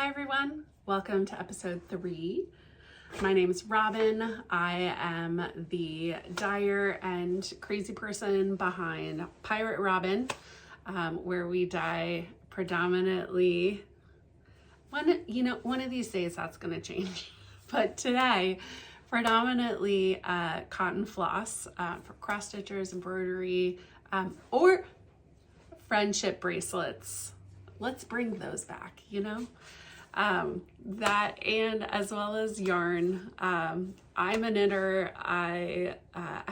Hi everyone, welcome to episode 3. My name is Robin. I am the dyer and crazy person behind Pirate Robin, where we dye predominantly, one of these days that's going to change, but today predominantly cotton floss for cross stitchers, embroidery, or friendship bracelets. Let's bring those back, that, and as well as yarn. I'm a knitter. I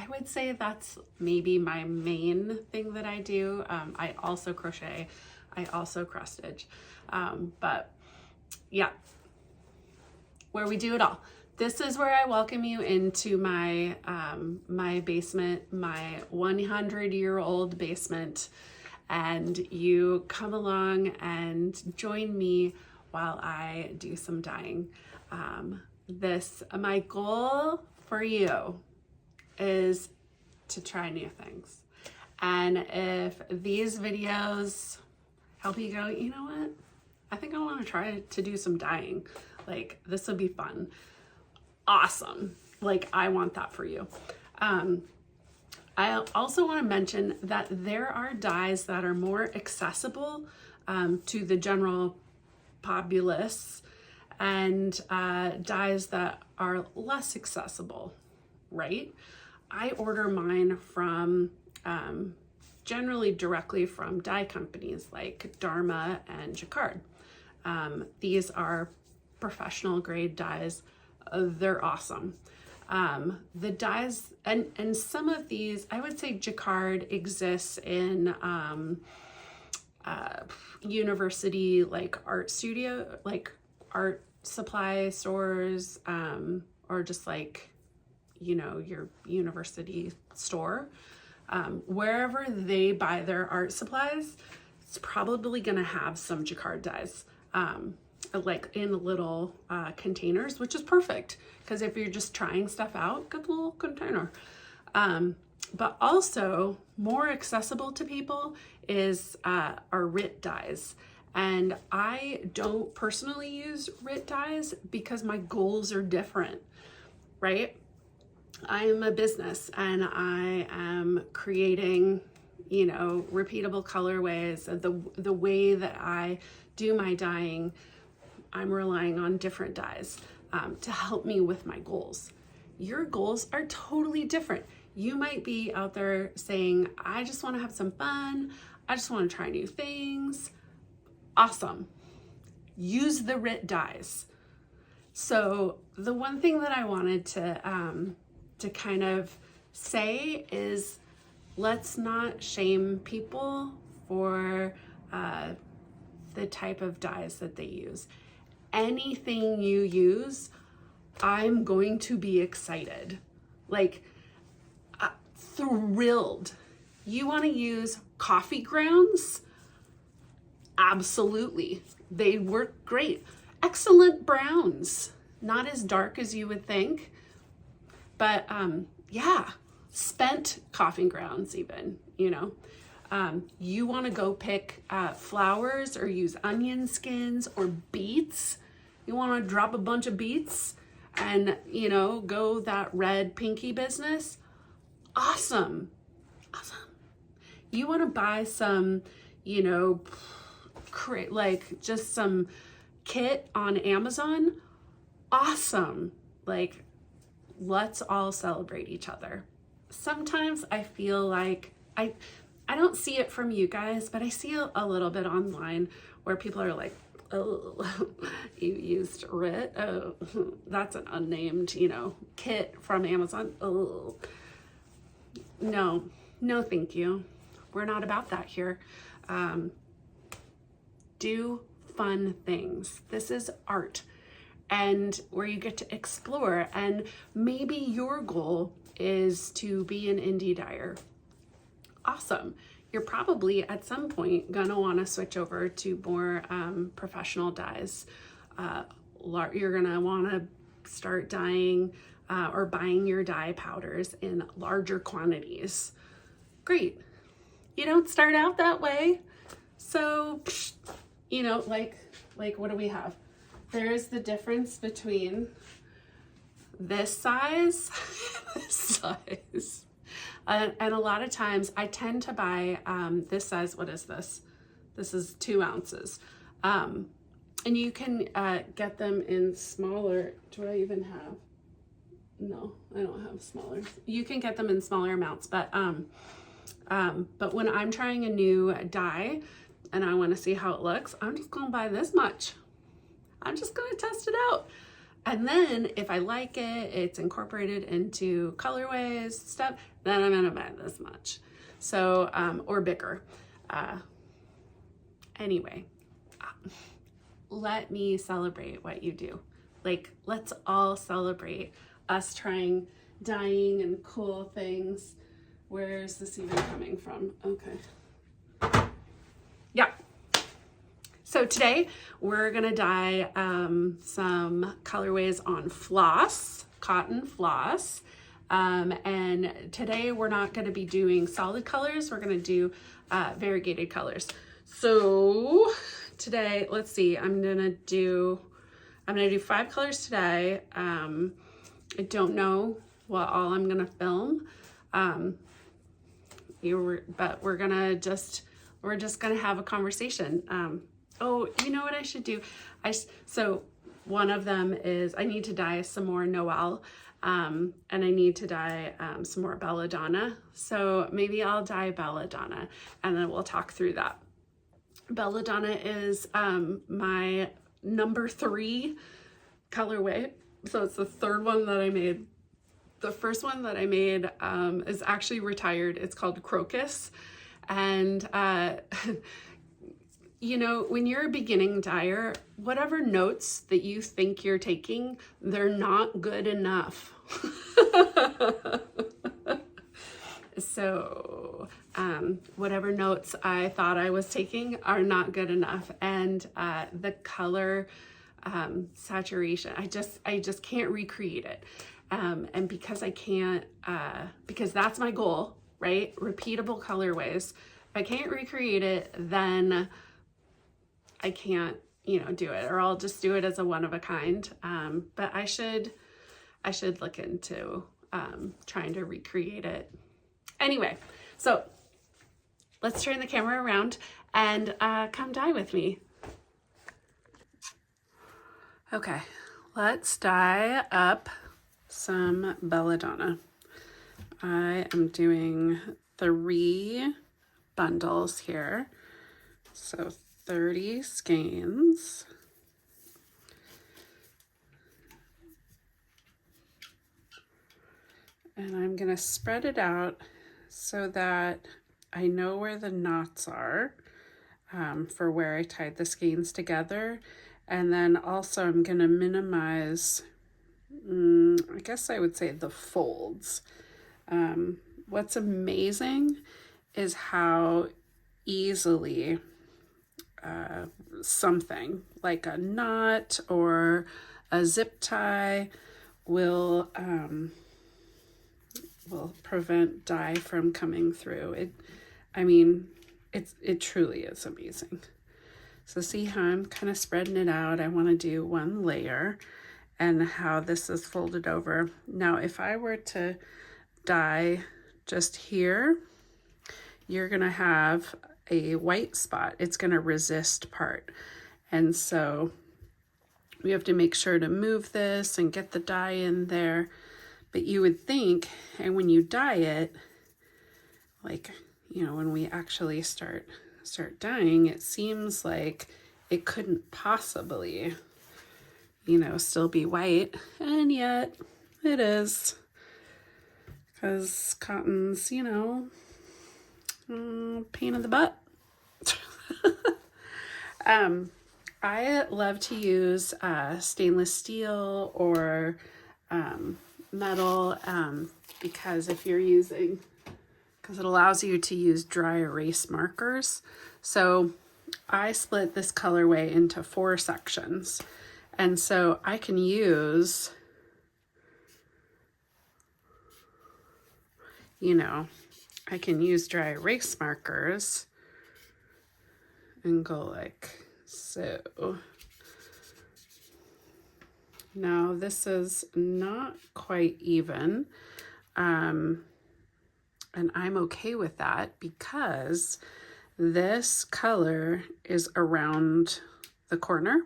would say that's maybe my main thing that I do. I also crochet. I also cross stitch. But yeah, where we do it all. This is where I welcome you into my my basement, my 100-year-old basement, and you come along and join me while I do some dyeing. My goal for you is to try new things. And if these videos help you go, you know what? I think I want to try to do some dyeing. Like, this would be fun. Awesome. Like, I want that for you. I also want to mention that there are dyes that are more accessible to the general populace, and dyes that are less accessible, right? I order mine from generally directly from dye companies like Dharma and Jacquard. These are professional grade dyes. They're awesome. The dyes, and some of these, I would say Jacquard exists in university, like art studio, like art supply stores, or just like, your university store. Wherever they buy their art supplies, it's probably gonna have some Jacquard dyes. Like in little containers, which is perfect because if you're just trying stuff out, get a little container. But also more accessible to people is our RIT dyes. And I don't personally use RIT dyes because my goals are different, right? I am a business and I am creating, repeatable colorways. The way that I do my dyeing, I'm relying on different dyes to help me with my goals. Your goals are totally different. You might be out there saying, I just want to have some fun. I just want to try new things. Awesome. Use the RIT dyes. So the one thing that I wanted to kind of say is, let's not shame people for the type of dyes that they use. Anything you use, I'm going to be excited, like thrilled. You want to use coffee grounds? Absolutely. They work great. Excellent browns. Not as dark as you would think, but yeah, spent coffee grounds even, you want to go pick flowers or use onion skins or beets. You want to drop a bunch of beets and, go that red pinky business. Awesome. Awesome. You want to buy some, like just some kit on Amazon. Awesome. Like, let's all celebrate each other. Sometimes I feel like I don't see it from you guys, but I see a little bit online where people are like, oh, you used RIT? Oh, that's an unnamed, kit from Amazon. Oh, no, thank you. We're not about that here. Do fun things. This is art, and where you get to explore, and maybe your goal is to be an indie dyer. Awesome. You're probably at some point gonna want to switch over to more professional dyes. You're gonna want to start dyeing or buying your dye powders in larger quantities. Great. You don't start out that way. So, like what do we have? there's the difference between this size and this size. And a lot of times I tend to buy this size. What is this? This is 2 ounces. And you can get them in smaller. Do I even have? No, I don't have smaller. You can get them in smaller amounts, but when I'm trying a new dye and I want to see how it looks, I'm just going to buy this much. I'm just going to test it out. And then if I like it, it's incorporated into colorways, stuff, then I'm going to buy this much. So, or bigger. Anyway, let me celebrate what you do. Like, let's all celebrate us trying dyeing and cool things. Where is this even coming from? Okay. Yeah. So today we're gonna dye some colorways on Floss, cotton Floss. And today we're not gonna be doing solid colors. We're gonna do variegated colors. So today, let's see, I'm gonna do 5 colors today. I don't know what all I'm gonna film. But we're just gonna have a conversation. Oh, you know what I should do? So one of them is I need to dye some more Noel, and I need to dye some more Belladonna. So maybe I'll dye Belladonna, and then we'll talk through that. Belladonna is my number 3 colorway. So it's the 3rd one that I made. The first one that I made is actually retired. It's called Crocus. And, you know, when you're a beginning dyer, whatever notes that you think you're taking, they're not good enough. So whatever notes I thought I was taking are not good enough. And the color saturation, I just can't recreate it. And because I can't, because that's my goal, right? Repeatable colorways. If I can't recreate it, then I can't, you know, do it, or I'll just do it as a one of a kind. But I should look into trying to recreate it. Anyway, so let's turn the camera around and come dye with me. Okay, let's dye up some Belladonna. I am doing 3 bundles here, so 30 skeins. And I'm gonna spread it out so that I know where the knots are for where I tied the skeins together. And then also I'm gonna minimize, I guess I would say, the folds. What's amazing is how easily something like a knot or a zip tie will prevent dye from coming through. It truly is amazing. So see how I'm kind of spreading it out. I want to do 1 layer and how this is folded over. Now, if I were to dye just here, you're going to have a white spot. It's going to resist part. And so we have to make sure to move this and get the dye in there. But you would think, and when you dye it, like, you know, when we actually start dyeing, it seems like it couldn't possibly, you know, still be white, and yet it is, because cotton's, you know, pain in the butt. I love to use stainless steel or metal, because if you're using, because it allows you to use dry erase markers. So I split this colorway into 4 sections, and so I can use, you know, I can use dry erase markers and go like so. Now this is not quite even, and I'm okay with that because this color is around the corner,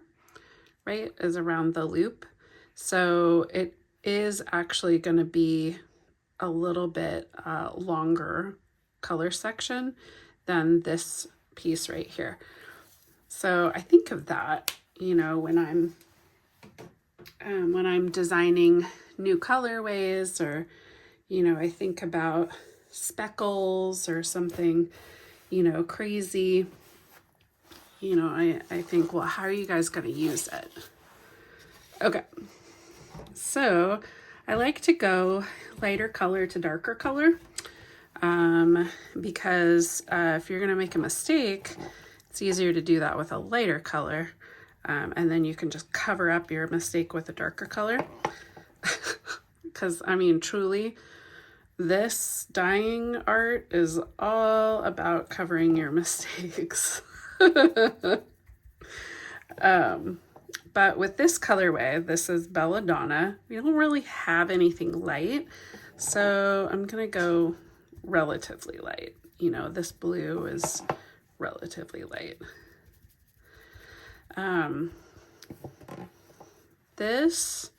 right? Is around the loop. So it is actually going to be a little bit longer color section than this piece right here. So I think of that, you know, when I'm designing new colorways, or, you know, I think about speckles or something, you know, crazy, you know, I think, well, how are you guys going to use it? Okay. So I like to go lighter color to darker color, because if you're going to make a mistake, it's easier to do that with a lighter color. And then you can just cover up your mistake with a darker color. Because, I mean, truly, this dyeing art is all about covering your mistakes. But with this colorway, this is Belladonna. We don't really have anything light, so I'm going to go relatively light. You know, this blue is relatively light. This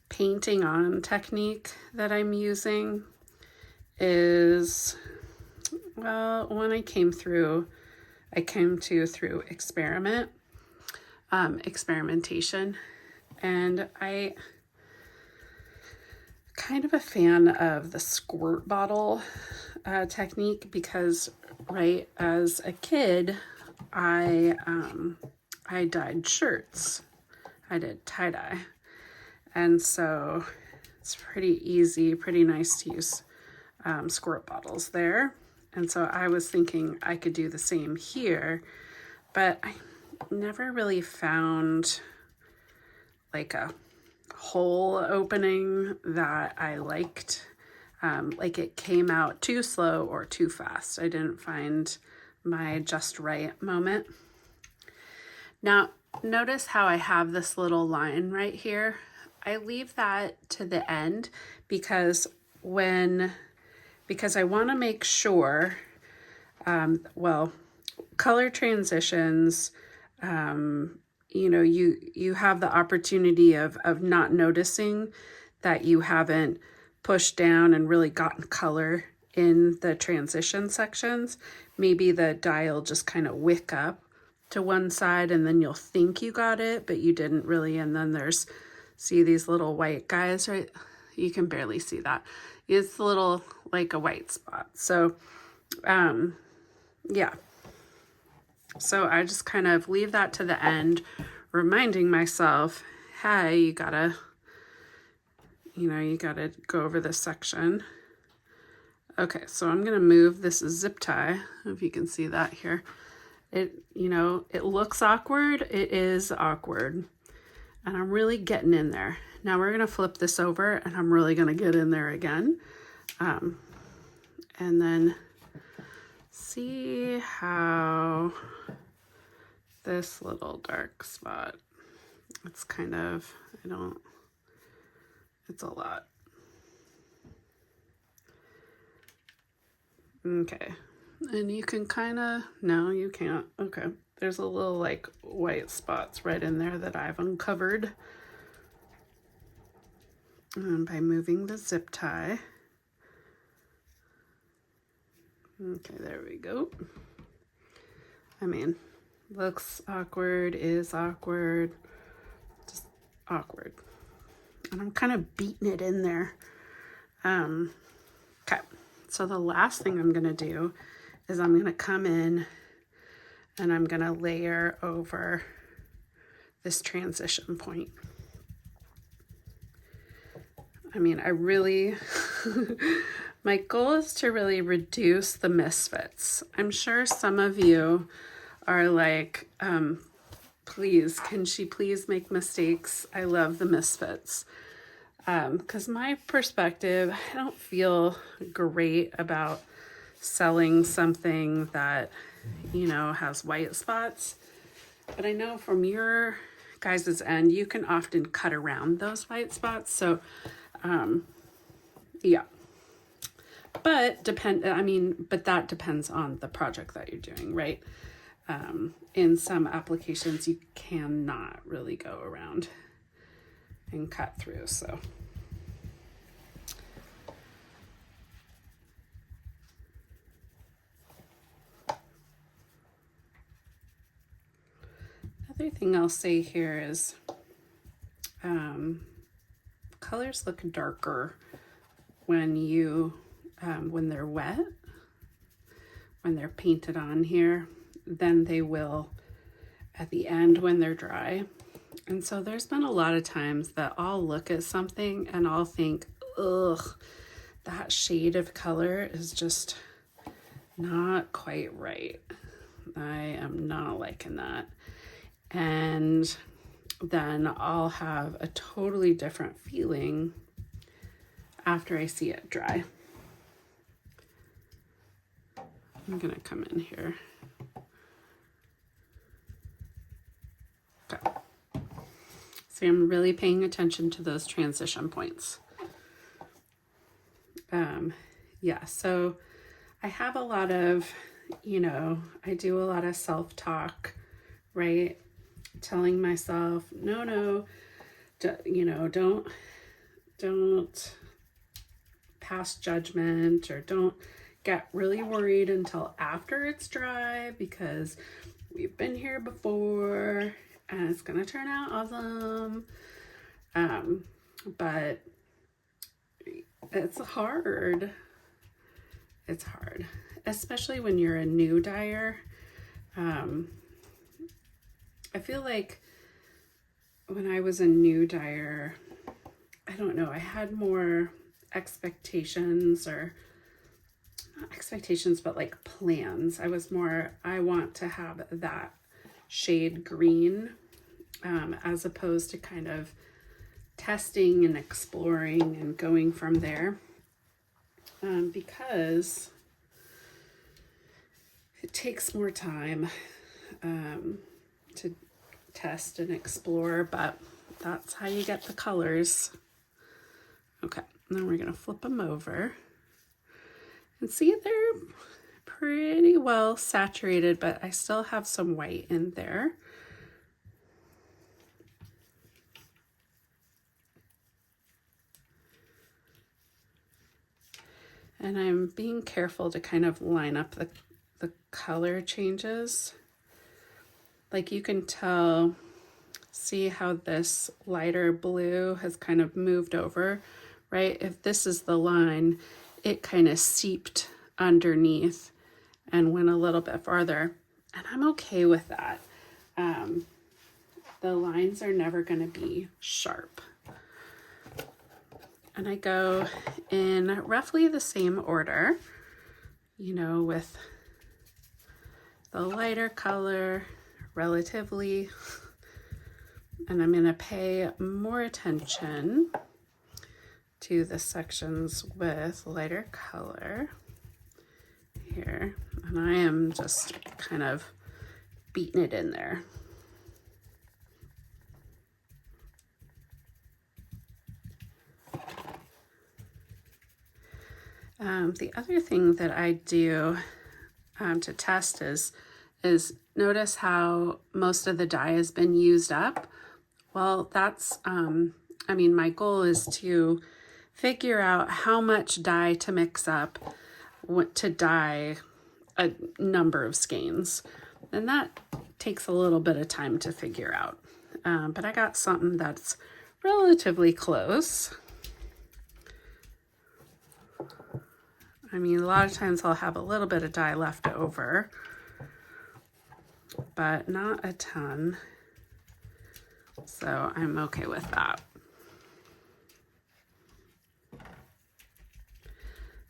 painting on technique that I'm using is, well, when I came to through experimentation, and I kind of a fan of the squirt bottle technique because, right, as a kid, I dyed shirts. I did tie-dye. And so it's pretty easy, pretty nice to use squirt bottles there. And so I was thinking I could do the same here, but I never really found like a hole opening that I liked. Like it came out too slow or too fast. I didn't find my just right moment. Now, notice how I have this little line right here. I leave that to the end because I want to make sure, well, color transitions, you know, you have the opportunity of not noticing that you haven't pushed down and really gotten color in the transition sections. Maybe the dye will just kind of wick up to one side and then you'll think you got it, but you didn't really. And then there's, see these little white guys, right? You can barely see that. It's a little like a white spot. So, yeah. So I just kind of leave that to the end, reminding myself, hey, you gotta go over this section. Okay, so I'm gonna move this zip tie, if you can see that here. It looks awkward. It is awkward. And I'm really getting in there. Now we're gonna flip this over and I'm really gonna get in there again. And then see how this little dark spot, it's kind of, it's a lot. Okay, and you can kind of, no, you can't. Okay, there's a little like white spots right in there that I've uncovered by moving the zip tie. Okay, there we go. I mean, looks awkward, is awkward, just awkward. And I'm kind of beating it in there. Okay, so the last thing I'm gonna do is I'm gonna come in and I'm gonna layer over this transition point. I mean, I really, my goal is to really reduce the misfits. I'm sure some of you are like, please, can she please make mistakes? I love the misfits. Because my perspective, I don't feel great about selling something that, has white spots. But I know from your guys' end, you can often cut around those white spots. So, yeah. But that depends on the project that you're doing, right? In some applications, you cannot really go around and cut through, so. Other thing I'll say here is colors look darker when when they're wet, when they're painted on here, than they will at the end when they're dry. And so there's been a lot of times that I'll look at something and I'll think, ugh, that shade of color is just not quite right. I am not liking that. And then I'll have a totally different feeling after I see it dry. I'm gonna come in here. Okay. So I'm really paying attention to those transition points. Yeah, so I have a lot of, I do a lot of self-talk, right? Telling myself, no, don't pass judgment, or don't get really worried until after it's dry, because we've been here before and it's gonna turn out awesome. But it's hard. It's hard, especially when you're a new dyer. I feel like when I was a new dyer, I don't know, I had more expectations, or not expectations, but like plans. I want to have that shade green, as opposed to kind of testing and exploring and going from there, because it takes more time to test and explore, but that's how you get the colors. Okay, and then we're gonna flip them over and see, they're pretty well saturated, but I still have some white in there. And I'm being careful to kind of line up the color changes. Like you can tell, see how this lighter blue has kind of moved over, right? If this is the line, it kind of seeped underneath and went a little bit farther, and I'm okay with that. The lines are never going to be sharp. And I go in roughly the same order, with the lighter color relatively, and I'm going to pay more attention to the sections with lighter color here, and I am just kind of beating it in there. The other thing that I do to test is notice how most of the dye has been used up. Well, that's, my goal is to figure out how much dye to mix up to dye a number of skeins. And that takes a little bit of time to figure out. But I got something that's relatively close. A lot of times I'll have a little bit of dye left over, but not a ton. So I'm okay with that.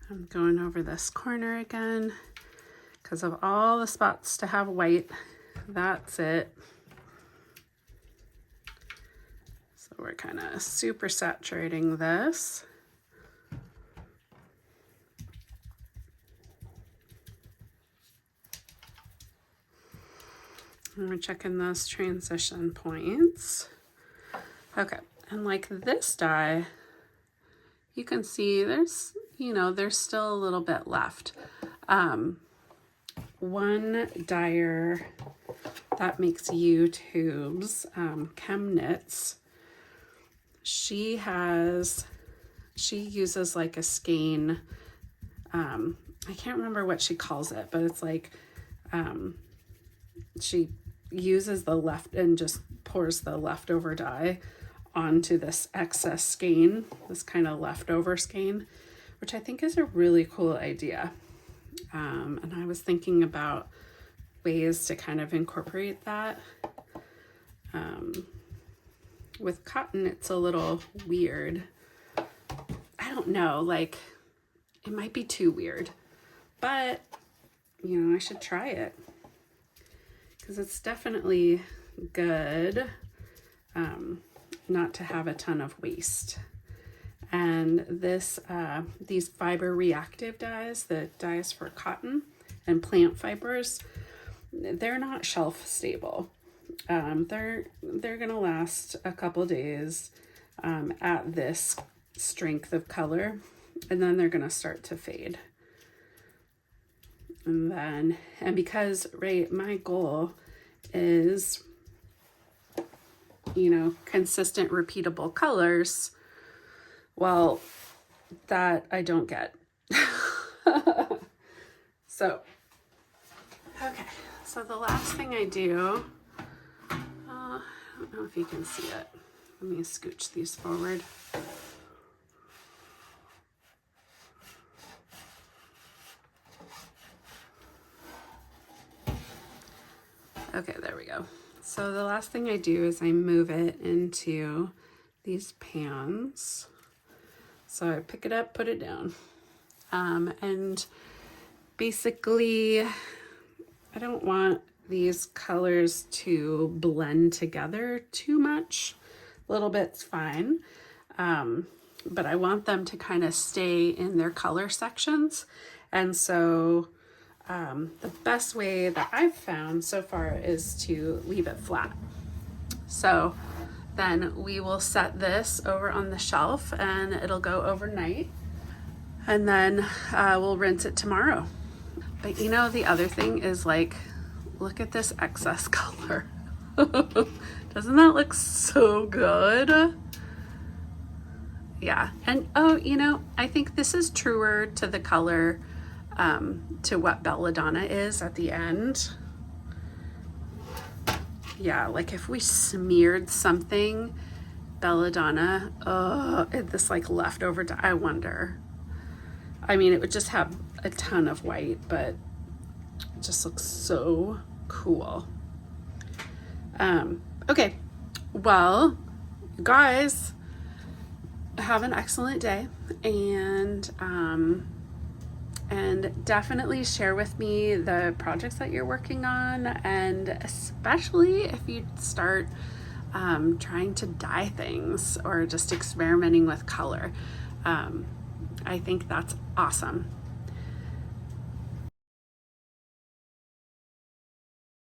I'm going over this corner again because of all the spots to have white. That's it. So we're kind of super saturating this. We're checking those transition points. Okay, and like this dye, you can see there's, you know, there's still a little bit left. One dyer that makes U-tubes, Chemnitz, she uses like a skein, I can't remember what she calls it, but it's like, she uses the left and just pours the leftover dye onto this excess skein, this kind of leftover skein, which I think is a really cool idea. And I was thinking about ways to kind of incorporate that. With cotton, it's a little weird. I don't know, like, it might be too weird, but, you know, I should try it because it's definitely good not to have a ton of waste. And this, these fiber reactive dyes, the dyes for cotton and plant fibers, they're not shelf stable. They're gonna last a couple days at this strength of color, and then they're gonna start to fade. And because, right, my goal is, you know, consistent, repeatable colors, well, that I don't get. So, okay, so the last thing I do, I don't know if you can see it. Let me scooch these forward. Okay, there we go. So the last thing I do is I move it into these pans. So I pick it up, put it down. And basically, I don't want these colors to blend together too much. A little bit's fine. But I want them to kind of stay in their color sections. And so the best way that I've found so far is to leave it flat. So then we will set this over on the shelf and it'll go overnight, and then we'll rinse it tomorrow. But you know, the other thing is, like, look at this excess color. Doesn't that look so good? Yeah. And oh, you know, I think this is truer to the color, to what Belladonna is at the end. Yeah, like if we smeared something Belladonna, this like leftover dye, I wonder. I mean, it would just have a ton of white, but it just looks so cool. Okay, well, guys, have an excellent day, and definitely share with me the projects that you're working on, and especially if you start trying to dye things or just experimenting with color. I think that's awesome.